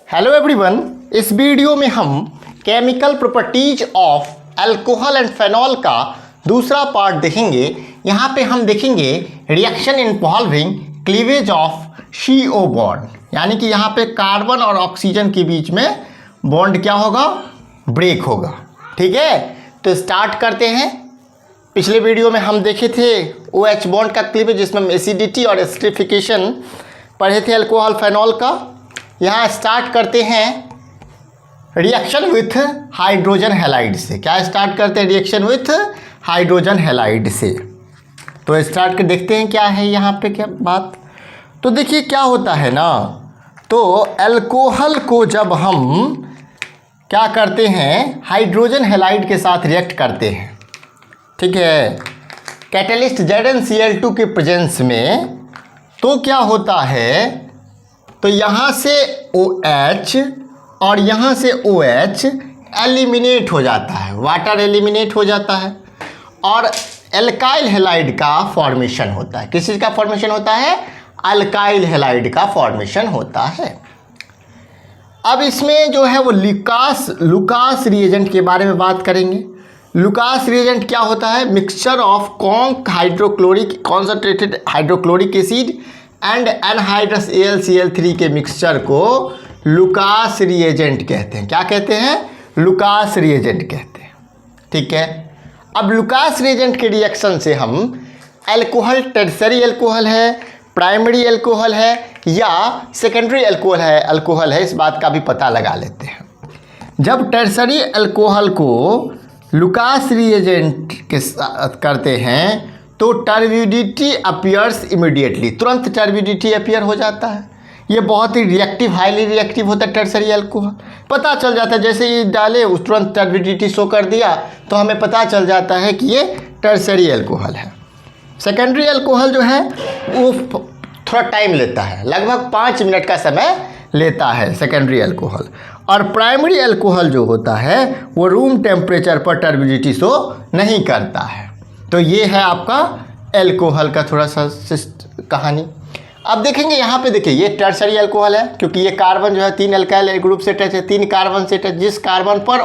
Hello everyone, इस video में हम chemical properties of alcohol and phenol का दूसरा पार्ट देखेंगे। यहाँ पे हम देखेंगे reaction involving cleavage of CO bond, यानी कि यहाँ पे कार्बन और ऑक्सीजन के बीच में बॉन्ड क्या होगा, ब्रेक होगा। ठीक है, तो स्टार्ट करते हैं। पिछले वीडियो में हम देखे थे OH बॉन्ड का क्लीवेज, जिसमें हम एसिडिटी और एसिडिफिकेशन पढ़े थे अल्कोहल फेनॉल का। यहाँ स्टार्ट करते हैं रिएक्शन विथ हाइड्रोजन हैलाइड से। क्या स्टार्ट करते हैं? रिएक्शन विथ हाइड्रोजन हैलाइड से। तो स्टार्ट कर देखते हैं क्या है यहाँ पे क्या बात। तो देखिए क्या होता है ना, तो अल्कोहल को जब हम क्या करते हैं, हाइड्रोजन हैलाइड के साथ रिएक्ट करते हैं, ठीक है, कैटलिस्ट ZnCl2 के प्रेजेंस में, तो क्या होता है, तो यहाँ से OH और यहाँ से OH एलिमिनेट हो जाता है, वाटर एलिमिनेट हो जाता है और एल्काइल हैलाइड का फॉर्मेशन होता है। किस चीज़ का फॉर्मेशन होता है? अल्काइल हैलाइड का फॉर्मेशन होता है। अब इसमें जो है वो लुकास रिएजेंट के बारे में बात करेंगे। लुकास रिएजेंट क्या होता है? Mixture of hydrochloric concentrated hydrochloric acid and anhydrous AlCl3 के मिक्सचर को लुकास रिएजेंट कहते हैं। क्या कहते हैं? लुकास रिएजेंट कहते हैं। ठीक है, अब लुकास रिएजेंट के रिएक्शन से हम अल्कोहल टर्सरी अल्कोहल है, प्राइमरी अल्कोहल है या सेकेंडरी अल्कोहल है, इस बात का भी पता लगा लेते हैं। जब टर्सरी अल्कोहल को लुकास रिएजेंट के साथ करते हैं तो टर्बिडिटी अपीयर्स इमीडिएटली, तुरंत टर्बिडिटी अपीयर हो जाता है। ये बहुत ही रिएक्टिव, हाईली रिएक्टिव होता है टर्सरी अल्कोहल। पता चल जाता है, जैसे ये डाले उस तुरंत टर्बिडिटी शो कर दिया तो हमें पता चल जाता है कि ये टर्सरी अल्कोहल है। सेकेंडरी अल्कोहल जो है वो थोड़ा टाइम लेता है, लगभग 5 मिनट का समय लेता है सेकेंडरी अल्कोहल। और प्राइमरी अल्कोहल जो होता है वो रूम टेम्परेचर पर टर्बिडिटी शो नहीं करता है। तो ये है आपका अल्कोहल का थोड़ा सा कहानी। अब देखेंगे यहाँ पे, देखिए ये टर्सरी अल्कोहल है, क्योंकि ये कार्बन जो है 3 अल्काइल ग्रुप से टच है, 3 कार्बन से टच। जिस कार्बन पर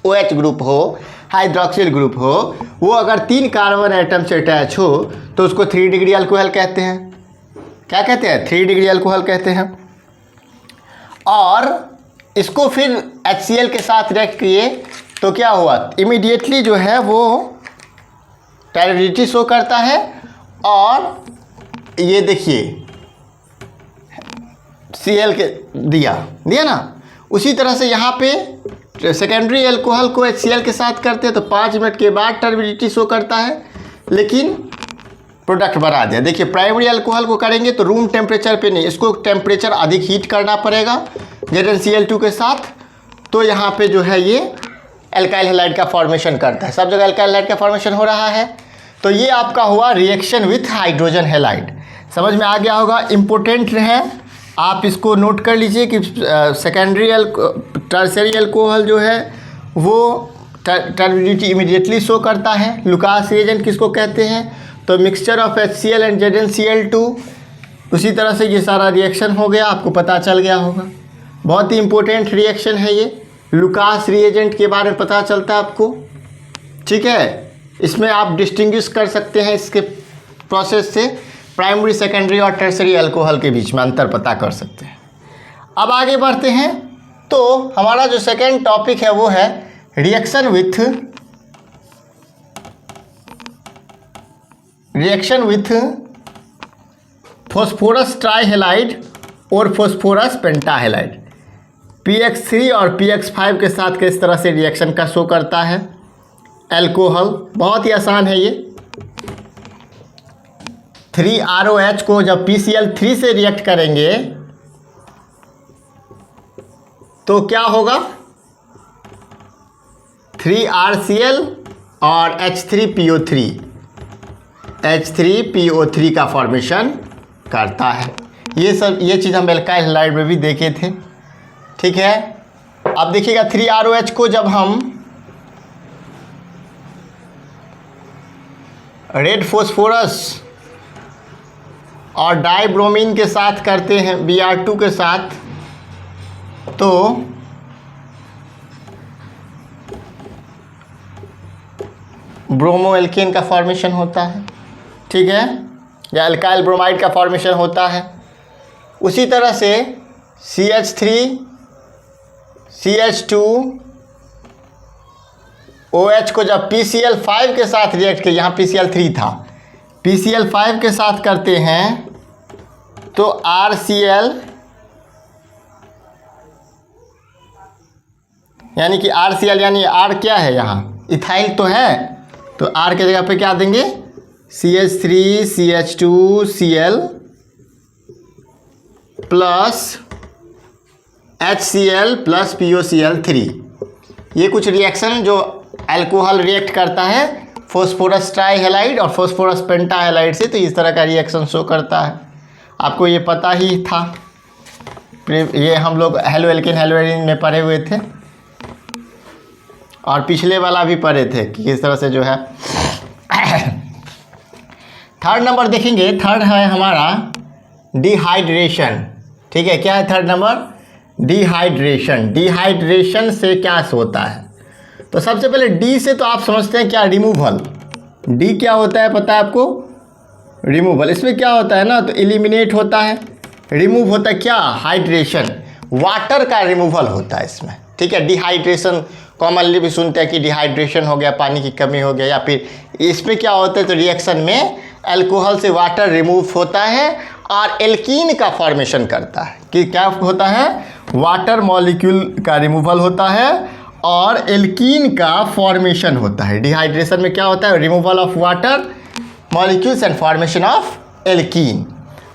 OH ग्रुप हो, हाइड्रोक्सिल ग्रुप हो, वो अगर 3 कार्बन एटम से अटैच हो तो उसको 3 डिग्री अल्कोहल कहते हैं। क्या कहते हैं? 3 डिग्री अल्कोहल कहते हैं। और इसको फिर HCl के साथ रिएक्ट किए तो क्या हुआ, इमीडिएटली जो है वो टर्बिडिटी शो करता है। और ये देखिए Cl के दिया ना, उसी तरह से यहाँ पे सेकेंडरी अल्कोहल को HCl के साथ करते हैं तो 5 मिनट के बाद टर्बिडिटी शो करता है, लेकिन प्रोडक्ट बना दिया। देखिए प्राइमरी अल्कोहल को करेंगे तो रूम टेम्परेचर पे नहीं, इसको टेम्परेचर अधिक हीट करना पड़ेगा ZnCl2 के साथ। तो यहाँ पे जो है ये अल्काइल हैलाइड का फॉर्मेशन करता है। सब जगह अल्काइल हैलाइड का फॉर्मेशन हो रहा है। तो ये आपका हुआ रिएक्शन विथ हाइड्रोजन हैलाइड। समझ में आ गया होगा, इम्पोर्टेंट है, आप इसको नोट कर लीजिए कि सेकेंडरी टर्सरी अल्कोहल जो है वो टर्बिडिटी इमीडिएटली शो करता है। लुकास रिएजेंट किसको कहते हैं? तो mixture of HCl and ZnCl2। उसी तरह से ये सारा रिएक्शन हो गया, आपको पता चल गया होगा। बहुत ही इम्पोर्टेंट रिएक्शन है ये, लुकास रिएजेंट के बारे में पता चलता है आपको। ठीक है, इसमें आप डिस्टिंग्विश कर सकते हैं इसके प्रोसेस से, प्राइमरी, सेकेंडरी और टर्सरी अल्कोहल के बीच में अंतर पता कर सकते हैं। अब आगे बढ़ते हैं। तो हमारा जो सेकेंड टॉपिक है वो है रिएक्शन विथ फॉस्फोरस ट्राइहैलाइड और फॉस्फोरस पेंटाहैलाइड। PX3 और PX5 के साथ किस तरह से रिएक्शन का शो करता है अल्कोहल। बहुत ही आसान है ये। 3ROH को जब PCl3 से रिएक्ट करेंगे तो क्या होगा, 3RCl और H3PO3 का फॉर्मेशन करता है। ये चीज़ हम अल्काइल हैलाइड में भी देखे थे। ठीक है, अब देखिएगा 3ROH को जब हम रेड फॉस्फोरस और डाइब्रोमीन के साथ करते हैं, Br2 के साथ, तो ब्रोमो एल्केन का फॉर्मेशन होता है, ठीक है, या अल्काइल ब्रोमाइड का फॉर्मेशन होता है। उसी तरह से CH3 CH2 OH को जब PCl5 के साथ रिएक्ट किया, यहाँ PCl3 था, PCl5 के साथ करते हैं तो RCl यानी कि RCl यानी R क्या है यहाँ, इथाइल तो है, तो R के जगह पे क्या देंगे, CH3 CH2 Cl plus HCl plus POCl3। ये कुछ रिएक्शन जो अल्कोहल रिएक्ट करता है फॉस्फोरस ट्राईहेलाइड और फॉस्फोरस पेंटाहेलाइड से, तो इस तरह का रिएक्शन शो करता है। आपको ये पता ही था, ये हम लोग हेलो एल्केन हेलो एल्केन में पढ़े हुए थे और पिछले वाला भी पढ़े थे कि किस तरह से जो है। थर्ड नंबर देखेंगे, थर्ड है हमारा डिहाइड्रेशन, ठीक है। क्या है थर्ड नंबर, डिहाइड्रेशन। डिहाइड्रेशन से क्या होता है, तो सबसे पहले डी से तो आप समझते हैं क्या, रिमूवल। डी क्या होता है पता है आपको, रिमूवल। इसमें क्या होता है ना, तो एलिमिनेट होता है, रिमूव होता है क्या, हाइड्रेशन, वाटर का रिमूवल होता है इसमें, ठीक है। डिहाइड्रेशन कॉमनली भी सुनते हैं कि डिहाइड्रेशन हो गया, पानी की कमी हो गया, या फिर इसमें क्या होता है, तो रिएक्शन में अल्कोहल से वाटर रिमूव होता है और एल्कीन का फॉर्मेशन करता है। कि क्या होता है, वाटर मॉलिक्यूल का रिमूवल होता है और एल्कीन का फॉर्मेशन होता है। डिहाइड्रेशन में क्या होता है, removal of water molecules and formation of alkene.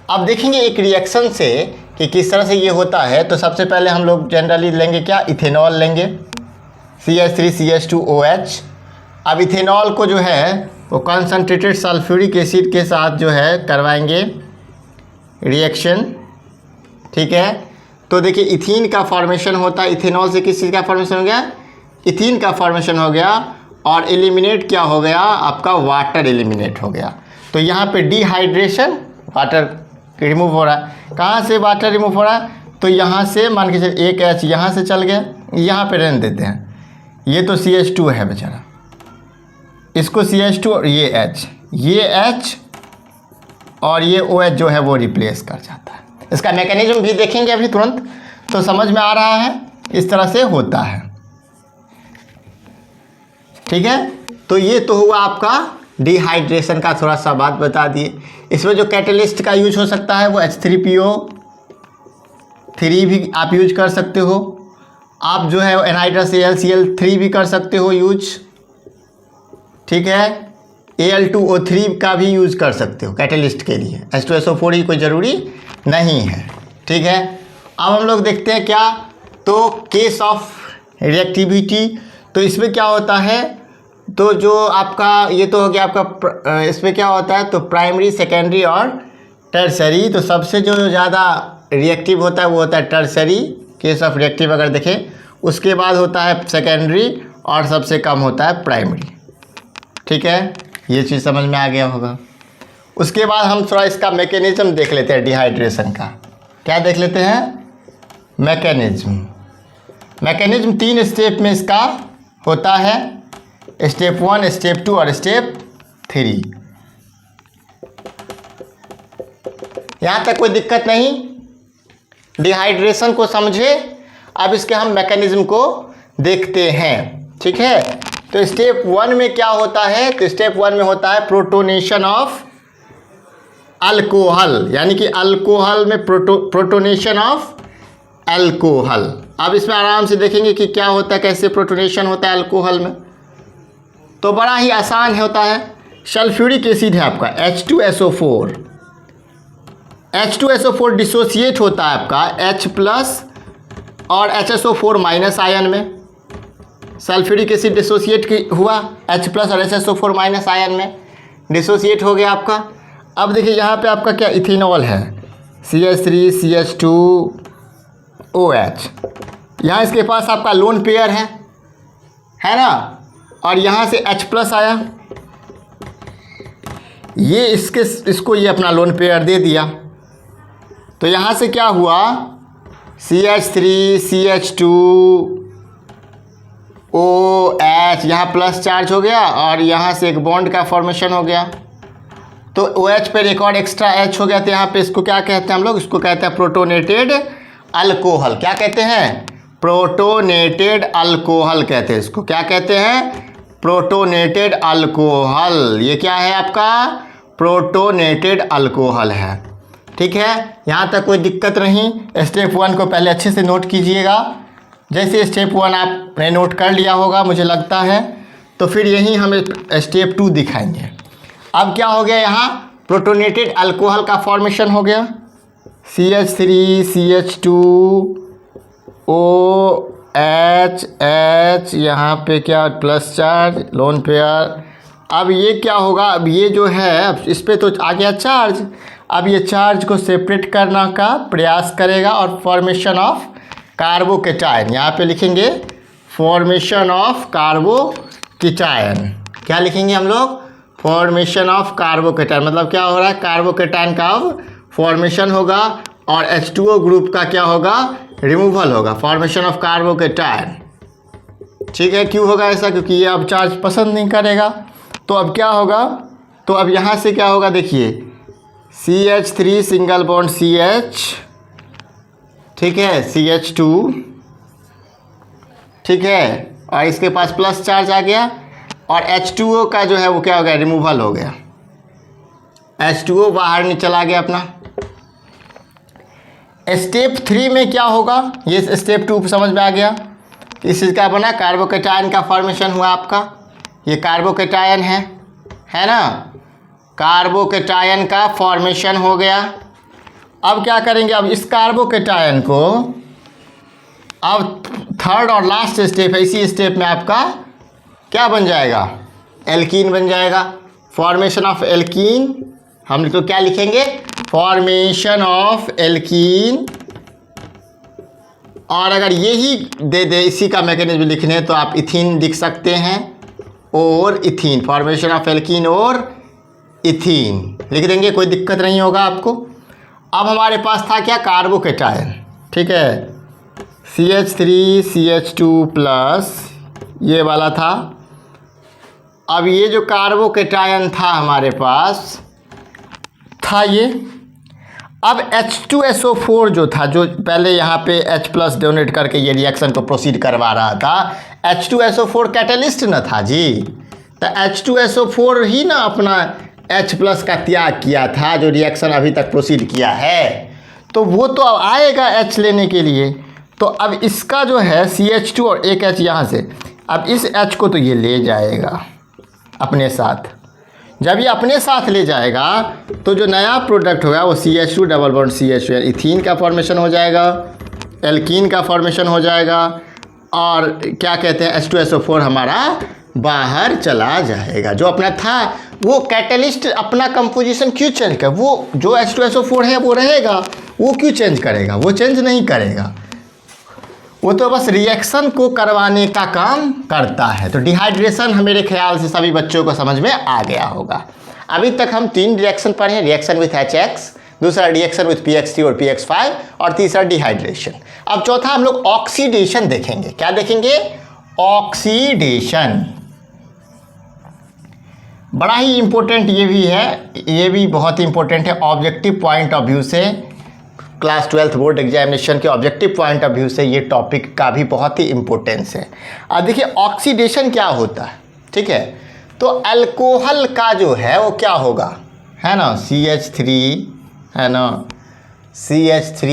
अब देखेंगे एक रिएक्शन से कि किस तरह से ये होता है। तो सबसे पहले हम लोग जनरली लेंगे क्या, इथेनॉल लेंगे, CH3 CH2OH। अब इथेनॉल को जो है वो कॉन्सनट्रेटेड सल्फ्यूरिक एसिड के साथ जो है करवाएंगे रिएक्शन, ठीक है। तो देखिए इथीन का फॉर्मेशन होता है, इथेनॉल से किस चीज़ का फॉर्मेशन हो गया, इथीन का फॉर्मेशन हो गया और एलिमिनेट क्या हो गया, आपका वाटर एलिमिनेट हो गया। तो यहाँ पे डिहाइड्रेशन, वाटर रिमूव हो रहा है। कहाँ से वाटर रिमूव हो रहा है, तो यहाँ से मान के चलिए एक H यहाँ से चल गया, यहाँ पे रहने देते हैं, ये तो CH2 है बेचारा, इसको CH2 और ये H और ये OH जो है वो रिप्लेस कर जाता है। इसका मैकेनिज्म भी देखेंगे अभी तुरंत, तो समझ में आ रहा है इस तरह से होता है, ठीक है। तो ये तो हुआ आपका डिहाइड्रेशन का, थोड़ा सा बात बता दिए। इसमें जो कैटलिस्ट का यूज हो सकता है वो H3PO3 भी आप यूज कर सकते हो। आप जो है एनहाइड्रस AlCl3 भी कर सकते हो यूज, ठीक है। Al2O3 का भी यूज कर सकते हो कैटलिस्ट के लिए, H2SO4 ही कोई ज़रूरी नहीं है, ठीक है। अब हम लोग देखते हैं क्या, तो केस ऑफ रिएक्टिविटी। तो इसमें क्या होता है, तो जो आपका ये तो हो गया आपका, इसमें क्या होता है, तो प्राइमरी सेकेंडरी और टर्सरी। तो सबसे जो ज़्यादा रिएक्टिव होता है वो होता है टर्सरी, केस ऑफ रिएक्टिव अगर देखें। उसके बाद होता है सेकेंडरी और सबसे कम होता है प्राइमरी, ठीक है। ये चीज़ समझ में आ गया होगा। उसके बाद हम थोड़ा इसका मैकेनिज्म देख लेते हैं डिहाइड्रेशन का। क्या देख लेते हैं, मैकेनिज्म। मैकेनिज्म 3 स्टेप में इसका होता है, स्टेप 1, स्टेप 2 और स्टेप 3। यहाँ तक कोई दिक्कत नहीं, डिहाइड्रेशन को समझे। अब इसके हम मैकेनिज्म को देखते हैं, ठीक है। तो स्टेप 1 में क्या होता है, तो स्टेप 1 में होता है प्रोटोनेशन ऑफ अल्कोहल, यानी कि अल्कोहल में प्रोटोनेशन ऑफ अल्कोहल। अब इसमें आराम से देखेंगे कि क्या होता है, कैसे प्रोटोनेशन होता है अल्कोहल में। तो बड़ा ही आसान होता है, सल्फ्यूरिक एसिड है आपका H2SO4, H2SO4 डिसोसिएट होता है आपका H+ और HSO4- आयन में। सल्फ्यूरिक एसिड डिसोसिएट हुआ H+ और HSO4- आयन में, डिसोसिएट हो गया आपका। अब देखिए यहाँ पे आपका क्या, इथेनॉल है, CH3 CH2OH। यहाँ इसके पास आपका लोन पेयर है ना, और यहाँ से H+ आया, ये इसको ये अपना लोन पेयर दे दिया। तो यहाँ से क्या हुआ, CH3 CH2 OH, यहाँ प्लस चार्ज हो गया और यहाँ से एक बॉन्ड का फॉर्मेशन हो गया। तो OH पे एक और एक्स्ट्रा H हो गया, तो यहाँ पे इसको क्या कहते हैं हम लोग? इसको कहते हैं प्रोटोनेटेड अल्कोहल। क्या कहते हैं? प्रोटोनेटेड अल्कोहल कहते हैं इसको। क्या कहते हैं? Protonated alcohol. ये क्या है आपका? प्रोटोनेटेड अल्कोहल है। ठीक है, यहाँ तक कोई दिक्कत नहीं। स्टेप 1 को पहले अच्छे से नोट कीजिएगा। जैसे स्टेप 1 आपने नोट कर लिया होगा मुझे लगता है, तो फिर यहीं हम स्टेप 2 दिखाएंगे। अब क्या हो गया? यहाँ प्रोटोनेटेड अल्कोहल का फॉर्मेशन हो गया। CH3 CH2 OH H, यहाँ पे क्या प्लस चार्ज, लोन पेयर। अब ये क्या होगा? अब ये जो है, अब इस पर तो आ गया चार्ज। अब ये चार्ज को सेपरेट करना का प्रयास करेगा और फॉर्मेशन ऑफ कार्बोकेटायन, यहाँ पे लिखेंगे फॉर्मेशन ऑफ कार्बोकेटायन। क्या लिखेंगे हम लोग? Formation of carbocation. मतलब क्या हो रहा है? कार्बोकेटायन का अब फॉर्मेशन होगा और H2O ग्रुप का क्या होगा? रिमूवल होगा। Formation of carbocation. ठीक है, क्यों होगा ऐसा? क्योंकि ये अब चार्ज पसंद नहीं करेगा। तो अब क्या होगा? तो अब यहाँ से क्या होगा? देखिए CH3 सिंगल बॉन्ड CH, ठीक है, CH2, ठीक है, और इसके पास प्लस चार्ज आ गया और H2O का जो है वो क्या हो गया? रिमूवल हो गया। H2O बाहर नहीं चला गया अपना। स्टेप 3 में क्या होगा? ये स्टेप 2 समझ में आ गया। इस चीज़ का बना कार्बोकेटायन का फॉर्मेशन हुआ आपका। ये कार्बोकेटायन है ना? कार्बोकेटायन का फॉर्मेशन हो गया। अब क्या करेंगे? अब इस कार्बोकेटायन को अब थर्ड और लास्ट स्टेप है, इसी स्टेप में आपका क्या बन जाएगा? एल्कीन बन जाएगा। फॉर्मेशन ऑफ एल्कीन हम तो क्या लिखेंगे? Formation of alkene. और अगर यही दे इसी का मैकेनिज्म लिखने तो आप इथीन लिख सकते हैं और इथीन। फॉर्मेशन ऑफ एल्कीन और इथीन लिख देंगे, कोई दिक्कत नहीं होगा आपको। अब हमारे पास था क्या? कार्बोकेटायन। ठीक है, CH3 CH2 प्लस ये वाला था। अब ये जो कार्बोकेटायन था हमारे पास था ये। अब H2SO4 जो था, जो पहले यहाँ पे H प्लस डोनेट करके ये रिएक्शन को प्रोसीड करवा रहा था, H2SO4 कैटलिस्ट न था जी। तो H2SO4 ही ना अपना H प्लस का त्याग किया था, जो रिएक्शन अभी तक प्रोसीड किया है। तो वो तो अब आएगा H लेने के लिए। तो अब इसका जो है CH2 और एक H यहाँ से, अब इस H को तो ये ले जाएगा अपने साथ। जब ये अपने साथ ले जाएगा तो जो नया प्रोडक्ट होगा वो CH2 double bond CH2 ethene का फॉर्मेशन हो जाएगा, एल्कीन का फॉर्मेशन हो जाएगा और क्या कहते हैं H2SO4 हमारा बाहर चला जाएगा। जो अपना था वो कैटलिस्ट अपना कंपोजिशन क्यों चेंज कर, वो जो H2SO4 है वो रहेगा, वो क्यों चेंज करेगा? वो चेंज नहीं करेगा, वो तो बस रिएक्शन को करवाने का काम करता है। तो डिहाइड्रेशन मेरे ख्याल से सभी बच्चों को समझ में आ गया होगा। अभी तक हम 3 रिएक्शन पढ़े हैं, रिएक्शन विथ HX, दूसरा रिएक्शन विथ PX3 और PX5 और तीसरा डिहाइड्रेशन। अब चौथा हम लोग ऑक्सीडेशन देखेंगे। क्या देखेंगे? ऑक्सीडेशन। बड़ा ही इम्पोर्टेंट ये भी है, ये भी बहुत ही इम्पोर्टेंट है ऑब्जेक्टिव पॉइंट ऑफ व्यू से। क्लास 12th बोर्ड एग्जामिनेशन के ऑब्जेक्टिव पॉइंट ऑफ व्यू से ये टॉपिक का भी बहुत ही इम्पोर्टेंस है। अब देखिए ऑक्सीडेशन क्या होता है, ठीक है? तो अल्कोहल का जो है वो क्या होगा, है ना, CH3 है ना, CH3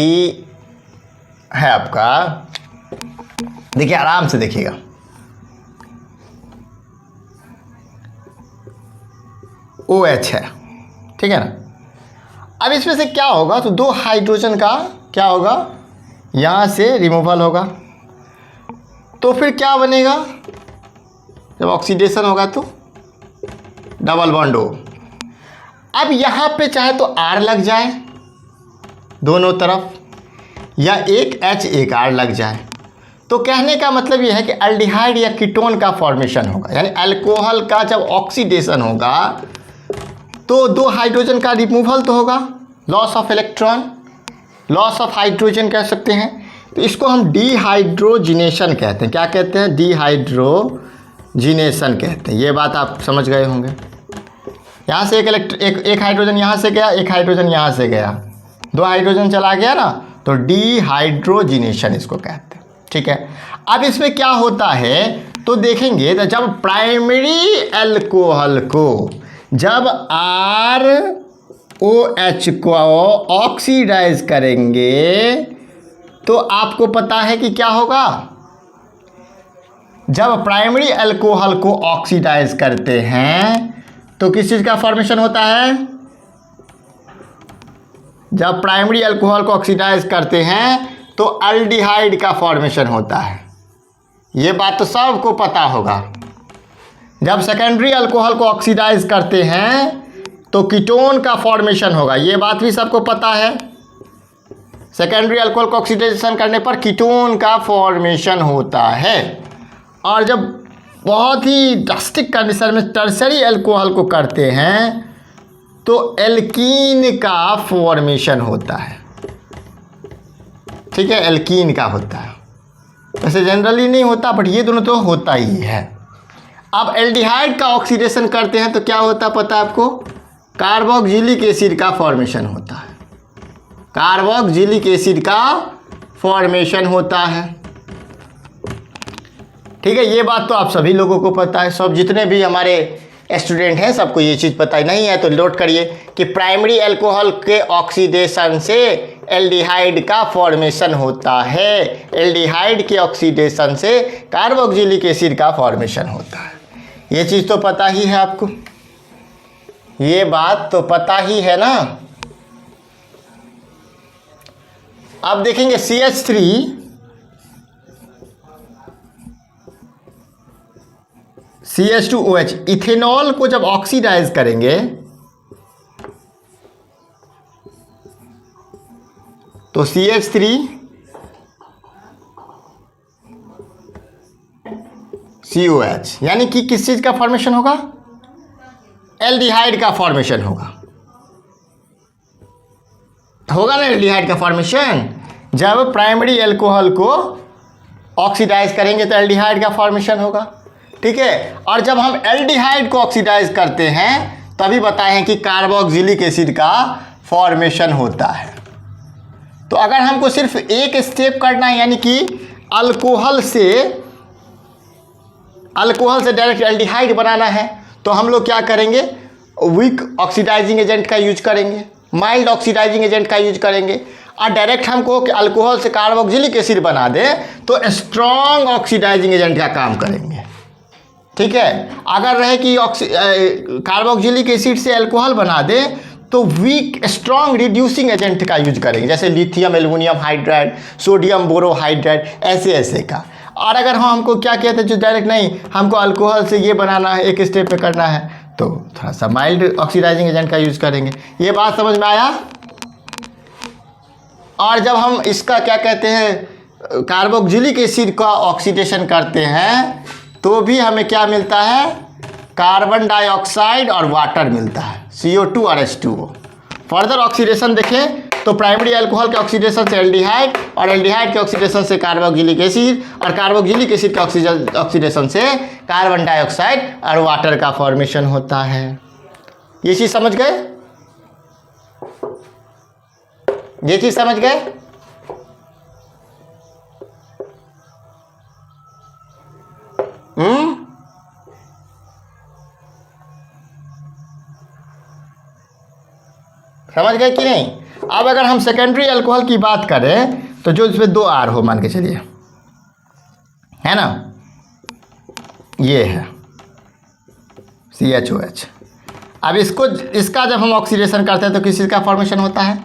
है आपका। देखिए आराम से देखिएगा, OH है, ठीक है ना। अब इसमें से क्या होगा, तो 2 हाइड्रोजन का क्या होगा, यहाँ से रिमूवल होगा। तो फिर क्या बनेगा, जब ऑक्सीडेशन होगा तो डबल बॉन्ड O। अब यहाँ पे चाहे तो R लग जाए दोनों तरफ, या एक H एक R लग जाए। तो कहने का मतलब ये है कि अल्डिहाइड या कीटोन का फॉर्मेशन होगा, यानी अल्कोहल का जब ऑक्सीडेशन होगा तो 2 हाइड्रोजन का रिमूवल तो होगा, loss of electron, loss of hydrogen कह सकते हैं, तो इसको हम डिहाइड्रोजिनेशन कहते हैं। क्या कहते हैं? डिहाइड्रोजिनेशन कहते हैं। ये बात आप समझ गए होंगे। यहाँ से एक हाइड्रोजन यहाँ से गया, एक हाइड्रोजन यहाँ से गया, 2 हाइड्रोजन चला गया ना, तो डिहाइड्रोजिनेशन इसको कहते हैं। ठीक है, अब इसमें क्या होता है तो देखेंगे, तो जब प्राइमरी अल्कोहल को जब ROH को ऑक्सीडाइज करेंगे तो आपको पता है कि क्या होगा। जब प्राइमरी अल्कोहल को ऑक्सीडाइज करते हैं तो किस चीज़ का फॉर्मेशन होता है? जब प्राइमरी अल्कोहल को ऑक्सीडाइज करते हैं तो अल्डिहाइड का फॉर्मेशन होता है। ये बात तो सबको पता होगा। जब सेकेंडरी अल्कोहल को ऑक्सीडाइज करते हैं तो कीटोन का फॉर्मेशन होगा। ये बात भी सबको पता है। सेकेंडरी अल्कोहल को ऑक्सीडाइजेशन करने पर कीटोन का फॉर्मेशन होता है। और जब बहुत ही ड्रास्टिक कंडीशन में टर्सरी अल्कोहल को करते हैं तो एल्कीन का फॉर्मेशन होता है। ठीक है, एल्कीन का होता है। वैसे जनरली नहीं होता, बट ये दोनों तो होता ही है। अब एल्डिहाइड का ऑक्सीडेशन करते हैं तो क्या होता पता है आपको? कार्बोक्जिलिक एसिड का फॉर्मेशन होता है। कार्बोक्जिलिक एसिड का फॉर्मेशन होता है। ठीक है, ये बात तो आप सभी लोगों को पता है। सब जितने भी हमारे स्टूडेंट हैं सबको ये चीज़ पता ही नहीं है तो नोट करिए कि प्राइमरी अल्कोहल के ऑक्सीडेशन से एल्डिहाइड का फॉर्मेशन होता है। एल्डिहाइड के ऑक्सीडेशन से कार्बोक्जिलिक एसिड का फॉर्मेशन होता है। ये चीज़ तो पता ही है आपको, ये बात तो पता ही है ना। अब देखेंगे CH2OH, इथेनॉल को जब ऑक्सीडाइज करेंगे तो CH3COH, यानी कि किस चीज का फॉर्मेशन होगा? एल्डिहाइड का फॉर्मेशन होगा ना, एल्डिहाइड का फॉर्मेशन। जब प्राइमरी अल्कोहल को ऑक्सीडाइज करेंगे तो एल्डिहाइड का फॉर्मेशन होगा। ठीक है, और जब हम एल्डिहाइड को ऑक्सीडाइज करते हैं तभी बताए हैं कि कार्बोक्जिलिक एसिड का फॉर्मेशन होता है। तो अगर हमको सिर्फ एक स्टेप करना है, यानी कि अल्कोहल से डायरेक्ट एल्डिहाइड बनाना है, तो हम लोग क्या करेंगे? वीक ऑक्सीडाइजिंग एजेंट का यूज करेंगे, माइल्ड ऑक्सीडाइजिंग एजेंट का यूज करेंगे। और डायरेक्ट हमको कि अल्कोहल से कार्बोक्जिलिक एसिड बना दे तो स्ट्रॉन्ग ऑक्सीडाइजिंग एजेंट का काम करेंगे। ठीक है, अगर रहे कि कार्बोक्जिलिक एसिड से अल्कोहल बना दे तो वीक स्ट्रॉन्ग रिड्यूसिंग एजेंट का यूज करेंगे, जैसे lithium aluminium hydride, sodium borohydride, ऐसे का। और अगर हमको क्या कहते हैं जो डायरेक्ट नहीं, हमको अल्कोहल से ये बनाना है, एक स्टेप पे करना है, तो थोड़ा सा माइल्ड ऑक्सीडाइजिंग एजेंट का यूज करेंगे। ये बात समझ में आया? और जब हम इसका क्या कहते हैं, कार्बोक्जिलिक एसिड का ऑक्सीडेशन करते हैं तो भी हमें क्या मिलता है? कार्बन डाइऑक्साइड और वाटर मिलता है, CO2 और H2O। फर्दर ऑक्सीडेशन देखें तो प्राइमरी अल्कोहल के ऑक्सीडेशन से एल्डिहाइड, और एल्डिहाइड के ऑक्सीडेशन से कार्बोक्जिलिक एसिड, और कार्बोक्जिलिक एसिड के ऑक्सीडेशन से कार्बन डाइऑक्साइड और वाटर का फॉर्मेशन होता है। ये चीज़ समझ गए? ये चीज़ समझ गए? समझ गए कि नहीं? अब अगर हम सेकेंडरी अल्कोहल की बात करें तो जो इसमें 2 R हो, मान के चलिए, है ना, ये है CHOH। अब इसका जब हम ऑक्सीडेशन करते हैं तो किस चीज़ का फॉर्मेशन होता है?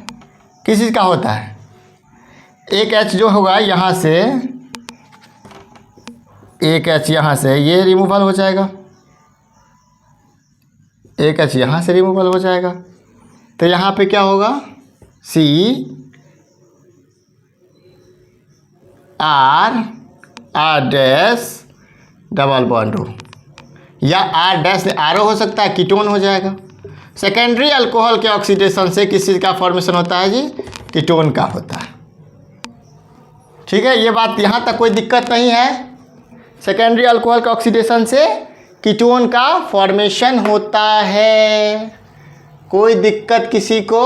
किस चीज़ का होता है? एक H जो होगा यहाँ से, एक H यहाँ से ये रिमूवल हो जाएगा, एक H यहाँ से रिमूवल हो जाएगा, तो यहाँ पे क्या होगा? R डैश डबल बॉन्ड हो, या R डैश RO हो सकता है, कीटोन हो जाएगा। सेकेंडरी अल्कोहल के ऑक्सीडेशन से किस चीज़ का फॉर्मेशन होता है जी? कीटोन का होता है। ठीक है, ये बात यहाँ तक कोई दिक्कत नहीं है। सेकेंडरी अल्कोहल के ऑक्सीडेशन से कीटोन का फॉर्मेशन होता है, कोई दिक्कत किसी को?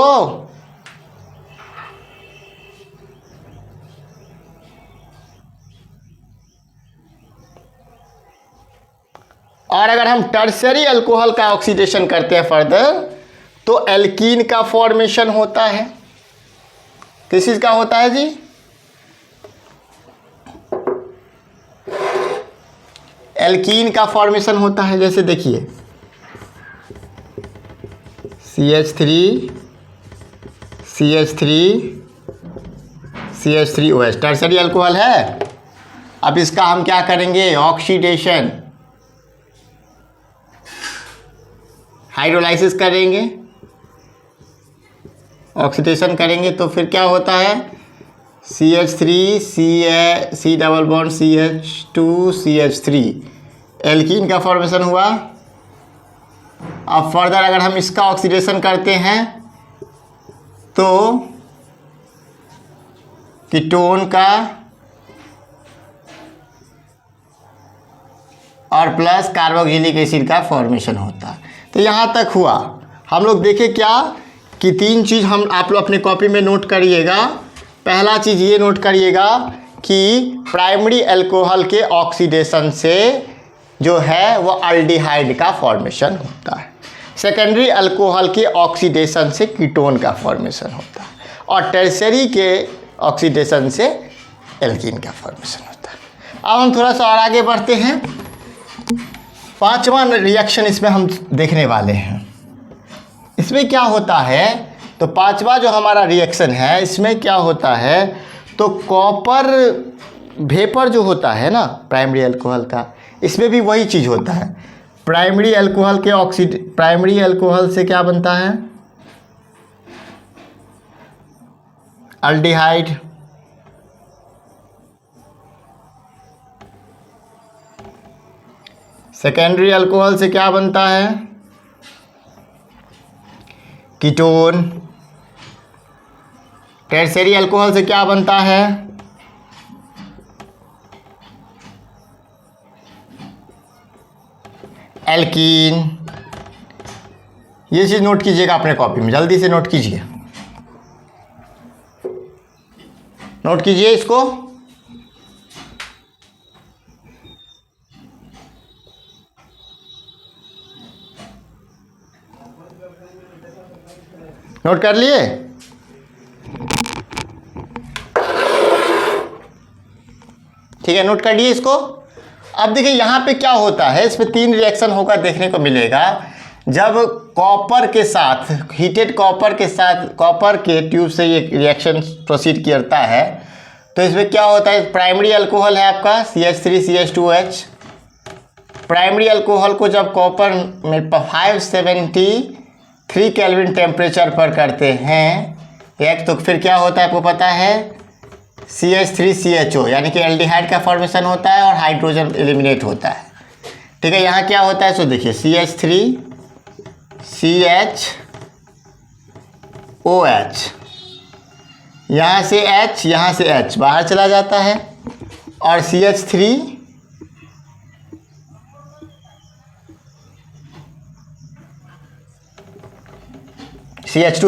और अगर हम टर्शरी अल्कोहल का ऑक्सीडेशन करते हैं फर्दर, तो एल्कीन का फॉर्मेशन होता है। किस चीज का होता है जी? एल्कीन का फॉर्मेशन होता है। जैसे देखिए CH3 CH3 CH3OH tertiary alcohol है। अब इसका हम क्या करेंगे? ऑक्सीडेशन, हाइड्रोलाइसिस करेंगे, ऑक्सीडेशन करेंगे तो फिर क्या होता है? CH3 C double bond CH2 CH3 alkene का फॉर्मेशन हुआ। अब फर्दर अगर हम इसका ऑक्सीडेशन करते हैं तो कीटोन का और प्लस कार्बोक्सिलिक एसिड का फॉर्मेशन होता है। तो यहाँ तक हुआ। हम लोग देखें क्या कि 3 चीज़ हम आप लोग अपने कॉपी में नोट करिएगा। पहला चीज़ ये नोट करिएगा कि प्राइमरी अल्कोहल के ऑक्सीडेशन से जो है वो अल्डिहाइड का फॉर्मेशन होता है। सेकेंडरी अल्कोहल के ऑक्सीडेशन से कीटोन का फॉर्मेशन होता है, और टर्शरी के ऑक्सीडेशन से एल्कीन का फॉर्मेशन होता है। अब हम थोड़ा सा और आगे बढ़ते हैं। 5वां रिएक्शन इसमें हम देखने वाले हैं। इसमें क्या होता है? तो 5वां जो हमारा रिएक्शन है इसमें क्या होता है? तो कॉपर वेपर जो होता है ना प्राइमरी अल्कोहल का, इसमें भी वही चीज़ होता है। प्राइमरी अल्कोहल के प्राइमरी अल्कोहल से क्या बनता है? अल्डिहाइड। सेकेंडरी अल्कोहल से क्या बनता है? कीटोन। टर्शरी अल्कोहल से क्या बनता है? एल्कीन। ये चीज़ नोट कीजिएगा अपने कॉपी में, जल्दी से नोट कीजिए, नोट कीजिए इसको। नोट कर लिए? ठीक है, नोट कर लिए इसको। अब देखिए यहाँ पे क्या होता है, इसमें 3 रिएक्शन होगा देखने को मिलेगा। जब कॉपर के साथ, हीटेड कॉपर के साथ, कॉपर के ट्यूब से ये रिएक्शन प्रोसीड करता है, तो इसमें क्या होता है? प्राइमरी अल्कोहल है आपका CH3 CH2OH। प्राइमरी अल्कोहल को जब कॉपर में 573 केल्विन टेम्परेचर पर करते हैं एक, तो फिर क्या होता है आपको पता है? CH3CHO यानी कि एल्डिहाइड का फॉर्मेशन होता है और हाइड्रोजन एलिमिनेट होता है। ठीक है, यहाँ क्या होता है? सो देखिए CH3CHOH, यहाँ से H, यहाँ से H बाहर चला जाता है, और CH2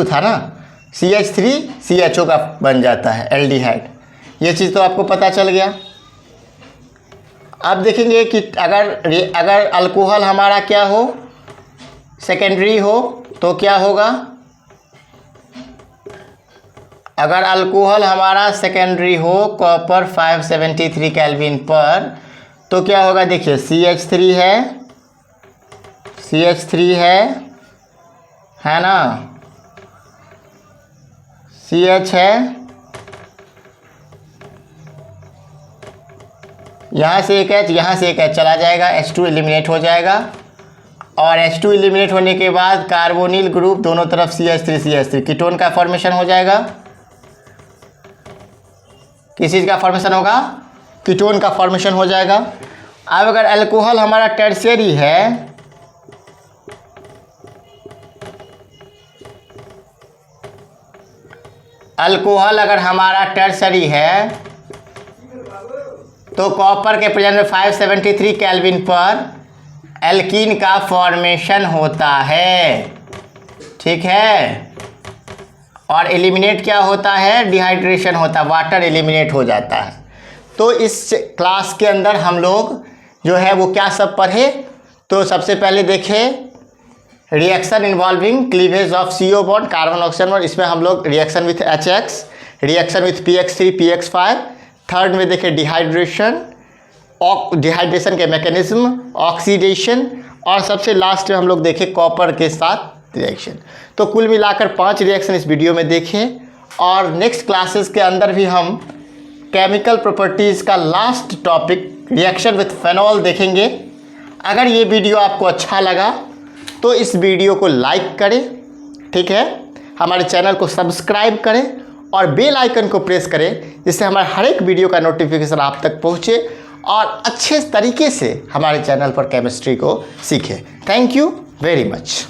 था ना, CH3CHO का बन जाता है एल्डिहाइड। ये चीज़ तो आपको पता चल गया। अब देखेंगे कि अगर अल्कोहल हमारा क्या हो? सेकेंडरी हो, तो क्या होगा? अगर अल्कोहल हमारा सेकेंडरी हो कॉपर 573 केल्विन पर, तो क्या होगा? देखिए CH3 है ना, CH है, यहाँ से एक H, यहाँ से एक H चला जाएगा, H2 एलिमिनेट हो जाएगा, और H2 एलिमिनेट होने के बाद कार्बोनिल ग्रुप दोनों तरफ CH3 कीटोन का फॉर्मेशन हो जाएगा। किस चीज़ का फॉर्मेशन होगा? कीटोन का फॉर्मेशन हो जाएगा। अब अगर अल्कोहल हमारा टर्शियरी है, अल्कोहल अगर हमारा टर्शरी है तो कॉपर के प्रेजेंस में 573 केल्विन पर एल्कीन का फॉर्मेशन होता है, ठीक है। और एलिमिनेट क्या होता है, डिहाइड्रेशन होता है, वाटर एलिमिनेट हो जाता है। तो इस क्लास के अंदर हम लोग जो है वो क्या सब पढ़े, तो सबसे पहले देखें reaction involving cleavage of CO bond carbon oxygen bond, इसमें हम लोग reaction with HX, reaction with PX3 PX5। Third में देखें डिहाइड्रेशन, डिहाइड्रेशन के मैकेनिज्म, ऑक्सीडेशन, और सबसे लास्ट में हम लोग देखें कॉपर के साथ रिएक्शन। तो कुल मिलाकर 5 रिएक्शन इस वीडियो में देखें, और नेक्स्ट क्लासेस के अंदर भी हम केमिकल प्रॉपर्टीज़ का last topic reaction with phenol देखेंगे। अगर ये वीडियो आपको अच्छा लगा तो इस वीडियो को लाइक करें, ठीक है, हमारे चैनल को सब्सक्राइब करें और बेल आइकन को प्रेस करें, जिससे हमारे हर एक वीडियो का नोटिफिकेशन आप तक पहुंचे और अच्छे तरीके से हमारे चैनल पर केमिस्ट्री को सीखें। Thank you very much.